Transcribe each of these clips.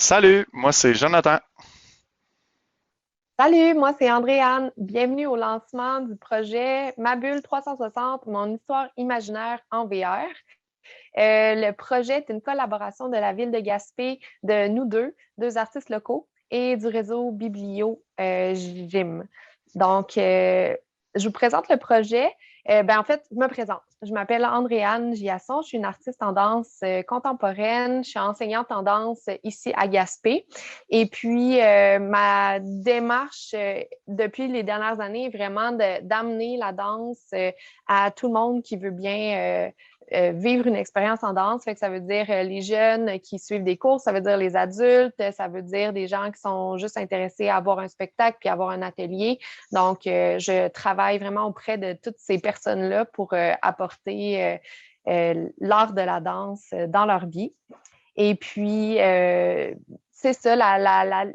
Salut, moi c'est Jonathan. Salut, moi c'est Andréane. Bienvenue au lancement du projet Ma Bulle 360, mon histoire imaginaire en VR. Le projet est une collaboration de la ville de Gaspé, de nous deux artistes locaux, et du réseau Biblio Gym. Donc, je vous présente le projet. En fait, je me présente. Je m'appelle Andréane Giasson. Je suis une artiste en danse contemporaine. Je suis enseignante en danse ici à Gaspé. Et puis, ma démarche depuis les dernières années est vraiment d'amener la danse à tout le monde qui veut bien vivre une expérience en danse. Fait que ça veut dire les jeunes qui suivent des cours, ça veut dire les adultes, ça veut dire des gens qui sont juste intéressés à avoir un spectacle puis avoir un atelier. Donc, je travaille vraiment auprès de toutes ces personnes-là pour apporter l'art de la danse dans leur vie. Et puis, c'est ça,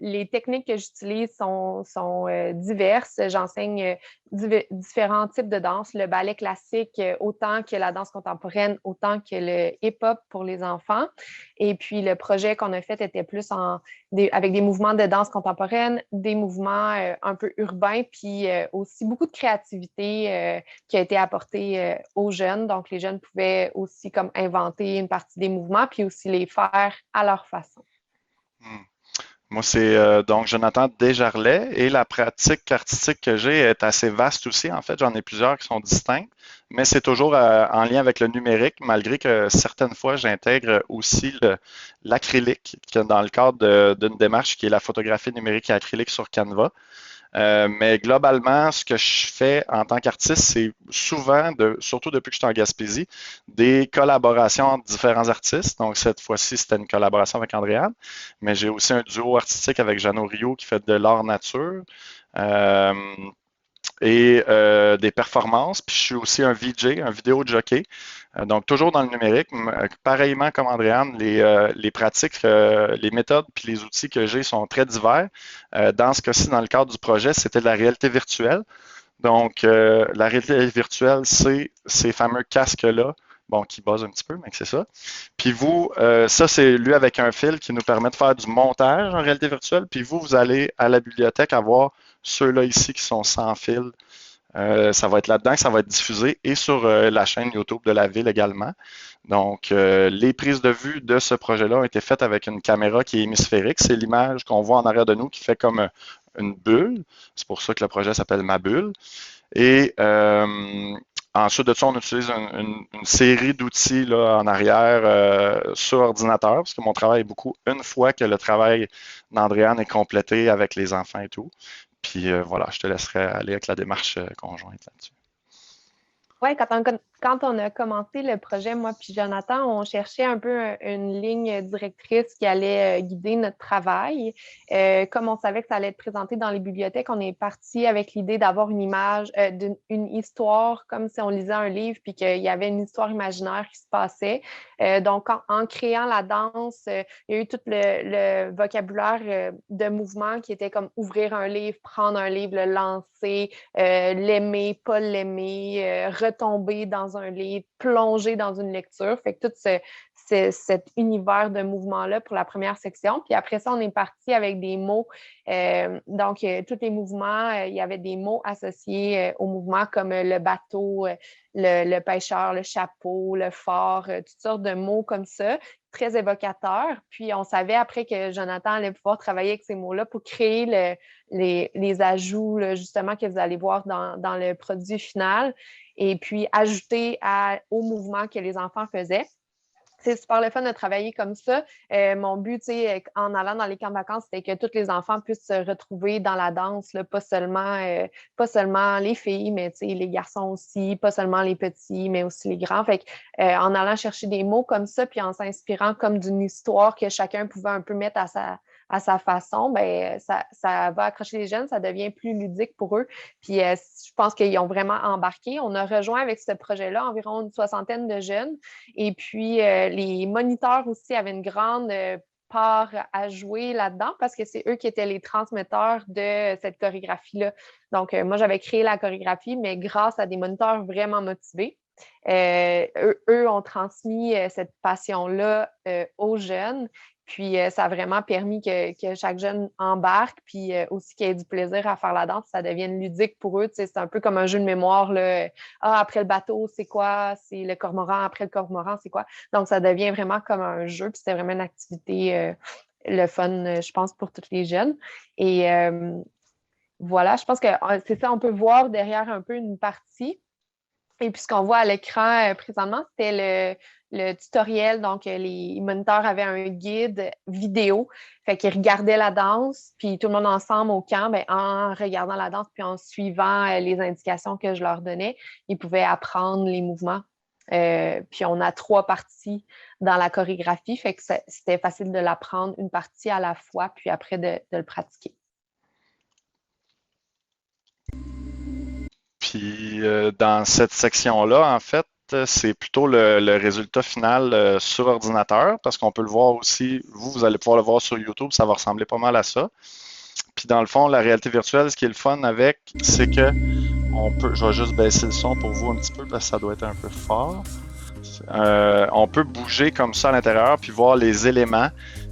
les techniques que j'utilise sont diverses. J'enseigne différents types de danse, le ballet classique autant que la danse contemporaine, autant que le hip-hop pour les enfants. Et puis, le projet qu'on a fait était plus avec des mouvements de danse contemporaine, des mouvements un peu urbains, puis aussi beaucoup de créativité qui a été apportée aux jeunes. Donc, les jeunes pouvaient aussi comme inventer une partie des mouvements, puis aussi les faire à leur façon. Hmm. Moi c'est donc Jonathan Desjarlais et la pratique artistique que j'ai est assez vaste aussi. En fait, j'en ai plusieurs qui sont distinctes, mais c'est toujours en lien avec le numérique, malgré que certaines fois j'intègre aussi l'acrylique dans le cadre d'une démarche qui est la photographie numérique et acrylique sur Canva. Mais globalement, ce que je fais en tant qu'artiste, c'est souvent, surtout depuis que je suis en Gaspésie, des collaborations entre différents artistes. Donc, cette fois-ci, c'était une collaboration avec Andréane, mais j'ai aussi un duo artistique avec Jeannot Rio qui fait de l'art nature. Euh, des performances. Puis je suis aussi un VJ, un vidéo jockey. Donc toujours dans le numérique. Pareillement comme Andréane, les pratiques, les méthodes puis les outils que j'ai sont très divers. Dans ce cas-ci, dans le cadre du projet, c'était de la réalité virtuelle. Donc, la réalité virtuelle, c'est ces fameux casques-là, bon, qui buzzent un petit peu, mais c'est ça. Puis vous, ça, c'est lui avec un fil qui nous permet de faire du montage en réalité virtuelle. Puis vous, vous allez à la bibliothèque avoir ceux-là ici qui sont sans fil. Ça va être là-dedans que ça va être diffusé et sur la chaîne YouTube de la ville également. Donc, les prises de vue de ce projet-là ont été faites avec une caméra qui est hémisphérique. C'est l'image qu'on voit en arrière de nous qui fait comme une bulle. C'est pour ça que le projet s'appelle Ma Bulle. Et ensuite de ça, on utilise une série d'outils là, en arrière sur ordinateur, parce que mon travail est beaucoup une fois que le travail d'Andréane est complété avec les enfants et tout. Puis voilà, je te laisserai aller avec la démarche conjointe là-dessus. Oui, quand on a commencé le projet, moi puis Jonathan, on cherchait un peu une ligne directrice qui allait guider notre travail. Comme on savait que ça allait être présenté dans les bibliothèques, on est parti avec l'idée d'avoir une image, une histoire, comme si on lisait un livre, puis qu'il y avait une histoire imaginaire qui se passait. Donc, en créant la danse, il y a eu tout le vocabulaire de mouvement qui était comme ouvrir un livre, prendre un livre, le lancer, l'aimer, pas l'aimer, retomber dans un livre, plonger dans une lecture. Fait que tout cet univers de mouvement-là pour la première section. Puis après ça, on est parti avec des mots. Tous les mouvements, il y avait des mots associés au mouvement comme le bateau, le pêcheur, le chapeau, le fort, toutes sortes de mots comme ça, très évocateurs. Puis on savait après que Jonathan allait pouvoir travailler avec ces mots-là pour créer les ajouts là, justement que vous allez voir dans le produit final et puis ajouter au mouvement que les enfants faisaient. C'est super le fun de travailler comme ça. Mon but, en allant dans les camps de vacances, c'était que tous les enfants puissent se retrouver dans la danse, là, pas seulement les filles, mais les garçons aussi, pas seulement les petits, mais aussi les grands. Fait que, en allant chercher des mots comme ça, puis en s'inspirant comme d'une histoire que chacun pouvait un peu mettre à sa façon, ben, ça va accrocher les jeunes, ça devient plus ludique pour eux. Puis je pense qu'ils ont vraiment embarqué. On a rejoint avec ce projet-là environ une soixantaine de jeunes. Et puis, les moniteurs aussi avaient une grande part à jouer là-dedans parce que c'est eux qui étaient les transmetteurs de cette chorégraphie-là. Donc, moi, j'avais créé la chorégraphie, mais grâce à des moniteurs vraiment motivés. Eux ont transmis cette passion-là aux jeunes Puis ça a vraiment permis que chaque jeune embarque, puis aussi qu'il ait du plaisir à faire la danse, ça devienne ludique pour eux. C'est un peu comme un jeu de mémoire, là. Ah, après le bateau, c'est quoi? C'est le cormoran. Après le cormoran, c'est quoi? Donc, ça devient vraiment comme un jeu, puis c'était vraiment une activité, le fun, je pense, pour tous les jeunes. Et voilà, je pense que c'est ça, on peut voir derrière un peu une partie. Et puis, ce qu'on voit à l'écran présentement, c'était le tutoriel. Donc, les moniteurs avaient un guide vidéo. Fait qu'ils regardaient la danse, puis tout le monde ensemble au camp, ben, en regardant la danse, puis en suivant les indications que je leur donnais, ils pouvaient apprendre les mouvements. Puis, on a 3 parties dans la chorégraphie. Fait que c'était facile de l'apprendre une partie à la fois, puis après de le pratiquer. Puis dans cette section-là, en fait, c'est plutôt le résultat final sur ordinateur, parce qu'on peut le voir aussi, vous allez pouvoir le voir sur YouTube, ça va ressembler pas mal à ça. Puis dans le fond, la réalité virtuelle, ce qui est le fun avec, c'est que je vais juste baisser le son pour vous un petit peu, parce que ça doit être un peu fort. On peut bouger comme ça à l'intérieur, puis voir les éléments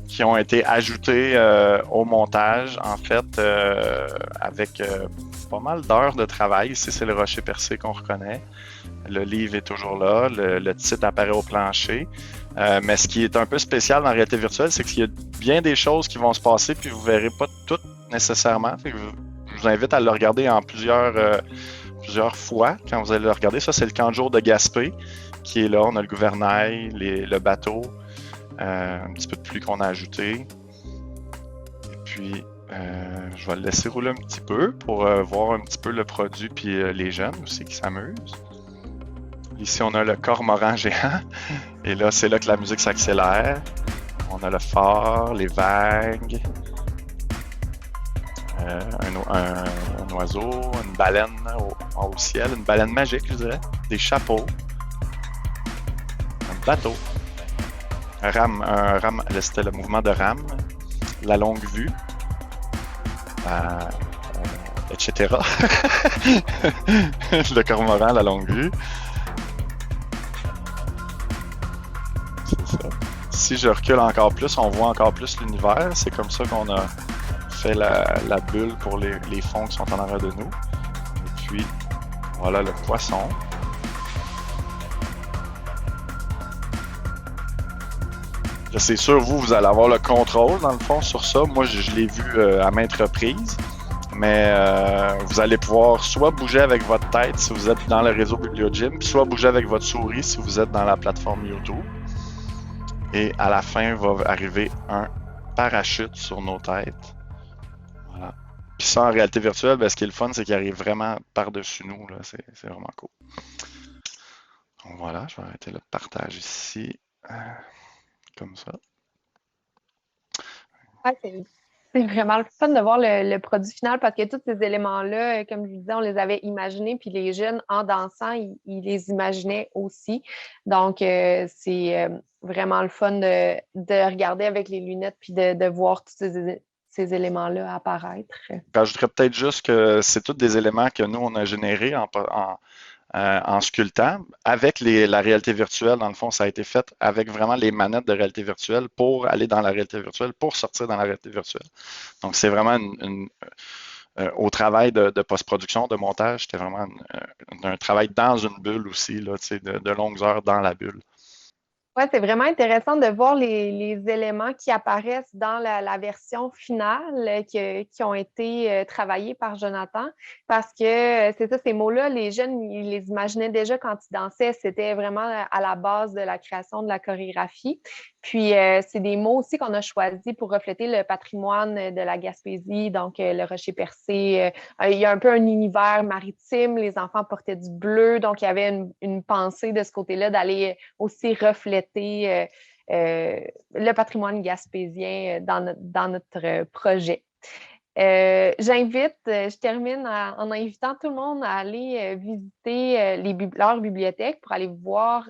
qui ont été ajoutés au montage, en fait, avec pas mal d'heures de travail. Ici, c'est le rocher percé qu'on reconnaît. Le livre est toujours là, le titre apparaît au plancher. Mais ce qui est un peu spécial dans la réalité virtuelle, c'est qu'il y a bien des choses qui vont se passer, puis vous ne verrez pas toutes nécessairement. Je vous invite à le regarder en plusieurs fois quand vous allez le regarder. Ça, c'est le camp de jour de Gaspé qui est là. On a le gouvernail, le bateau, un petit peu de pluie qu'on a ajouté. Et puis, je vais le laisser rouler un petit peu pour voir un petit peu le produit puis les jeunes aussi qui s'amusent. Ici, on a le cormoran géant. Et là, c'est là que la musique s'accélère. On a le phare, les vagues, un oiseau, une baleine au ciel, une baleine magique, je dirais, des chapeaux, un bateau, un rame, c'était le mouvement de rame, la longue vue, etc. Le cormoran, la longue vue. C'est ça. Si je recule encore plus, on voit encore plus l'univers. C'est comme ça qu'on a fait la bulle pour les fonds qui sont en arrière de nous. Et puis, voilà le poisson. Là, c'est sûr, vous allez avoir le contrôle, dans le fond, sur ça. Moi, je l'ai vu à maintes reprises. Mais vous allez pouvoir soit bouger avec votre tête si vous êtes dans le réseau BiblioGym, puis soit bouger avec votre souris si vous êtes dans la plateforme YouTube. Et à la fin, va arriver un parachute sur nos têtes. Voilà. Puis ça, en réalité virtuelle, ben, ce qui est le fun, c'est qu'il arrive vraiment par-dessus nous. Là. C'est vraiment cool. Donc voilà, je vais arrêter le partage ici. Comme ça. Ouais, c'est vraiment le fun de voir le produit final parce que tous ces éléments-là, comme je disais, on les avait imaginés, puis les jeunes, en dansant, ils les imaginaient aussi. Donc, c'est vraiment le fun de regarder avec les lunettes puis de voir tous ces éléments-là apparaître. J'ajouterais peut-être juste que c'est tous des éléments que nous, on a générés en sculptant. Avec la réalité virtuelle, dans le fond, ça a été fait avec vraiment les manettes de réalité virtuelle pour aller dans la réalité virtuelle, pour sortir dans la réalité virtuelle. Donc, c'est vraiment au travail de post-production, de montage, c'était vraiment un travail dans une bulle aussi, là, de longues heures dans la bulle. Oui, c'est vraiment intéressant de voir les éléments qui apparaissent dans la version finale qui ont été travaillés par Jonathan parce que c'est ça, ces mots-là, les jeunes, ils les imaginaient déjà quand ils dansaient. C'était vraiment à la base de la création de la chorégraphie. Puis, c'est des mots aussi qu'on a choisis pour refléter le patrimoine de la Gaspésie, donc le rocher percé. Il y a un peu un univers maritime, les enfants portaient du bleu, donc il y avait une pensée de ce côté-là d'aller aussi refléter le patrimoine gaspésien dans notre projet. Je termine en invitant tout le monde à aller visiter leur bibliothèque pour aller voir,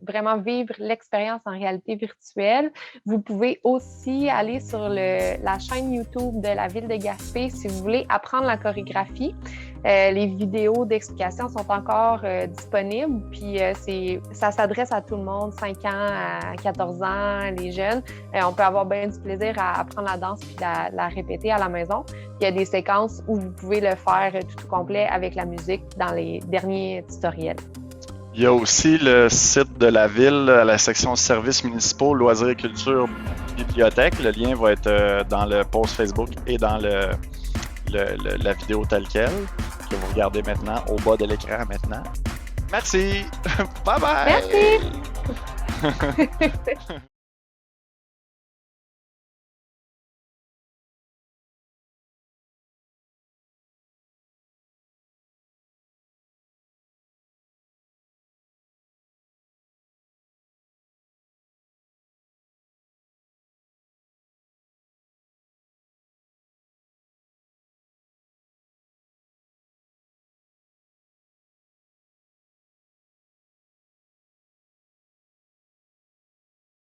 vraiment vivre l'expérience en réalité virtuelle. Vous pouvez aussi aller sur la chaîne YouTube de la ville de Gaspé si vous voulez apprendre la chorégraphie. Les vidéos d'explication sont encore disponibles, puis ça s'adresse à tout le monde, 5 ans à 14 ans, les jeunes. On peut avoir bien du plaisir à apprendre la danse puis la répéter à la maison. Il y a des séquences où vous pouvez le faire tout au complet avec la musique dans les derniers tutoriels. Il y a aussi le site de la ville, la section services municipaux, loisirs et culture, bibliothèque. Le lien va être dans le post Facebook et dans la vidéo telle quelle que vous regardez maintenant, au bas de l'écran maintenant. Merci! Bye bye! Merci!